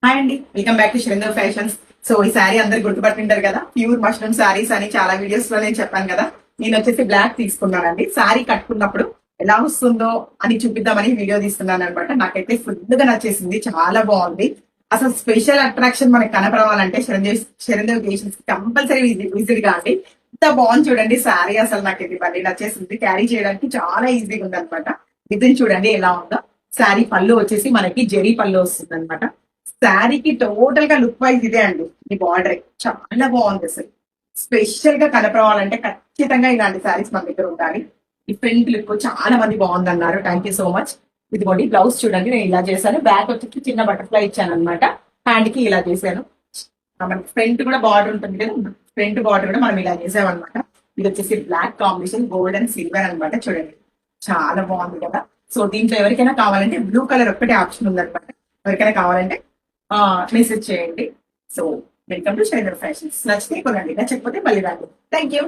Hi అండి, welcome back to Shailendra fashions. So ఈ శారీ అందరు గుర్తుపట్టింటారు కదా, ప్యూర్ మష్రూమ్ శారీస్ అని చాలా వీడియోస్ లో నేను చెప్పాను కదా. నేను వచ్చేసి బ్లాక్ తీసుకున్నానండి. శారీ కట్టుకున్నప్పుడు ఎలా వస్తుందో అని చూపిద్దామని వీడియో తీస్తున్నాను అనమాట. నాకైతే ఫుల్ గా నచ్చేసింది, చాలా బాగుంది. అసలు స్పెషల్ అట్రాక్షన్ మనకి కనపడవాలంటే శరణదేవ్ క్రియేషన్స్ కంపల్సరీ విజిట్ గా అండి. ఇంత బాగుంది చూడండి శారీ. అసలు నాకు ఇది మళ్ళీ నచ్చేసింది, క్యారీ చేయడానికి చాలా ఈజీగా ఉంది అనమాట. విజిట్ చూడండి ఎలా ఉందో. శారీ పళ్ళు వచ్చేసి మనకి జెరీ పళ్ళు వస్తుంది అనమాట. శారీకి టోటల్ గా లుక్ వైజ్ ఇదే అండి. ఈ బార్డర్ చాలా బాగుంది అసలు. స్పెషల్ గా కనపడాలంటే ఖచ్చితంగా ఇలాంటి శారీస్ మన దగ్గర ఉండాలి. ఈ ఫ్రంట్ లుక్ చాలా మంది బాగుంది అన్నారు. Thank you so much. ఇదిగోండి బ్లౌజ్ చూడండి, నేను ఇలా చేశాను. బ్యాక్ వచ్చి చిన్న బటర్ఫ్లై ఇచ్చాను అనమాట. హ్యాండ్ కి ఇలా చేశాను. మనకి ఫ్రంట్ కూడా బార్డర్ ఉంటుంది కదా, ఫ్రంట్ బార్డర్ కూడా మనం ఇలా చేసామన్నమాట. ఇది వచ్చేసి black combination gold and silver అనమాట. చూడండి చాలా బాగుంది కదా. సో దీంట్లో ఎవరికైనా కావాలంటే బ్లూ కలర్ ఒక్కటే ఆప్షన్ ఉందన్నమాట. ఎవరికైనా కావాలంటే మెసేజ్ చేయండి. So welcome to Shailendra fashions. నచ్చితే కొనండి, నచ్చకపోతే మళ్ళీ రండి. Thank you.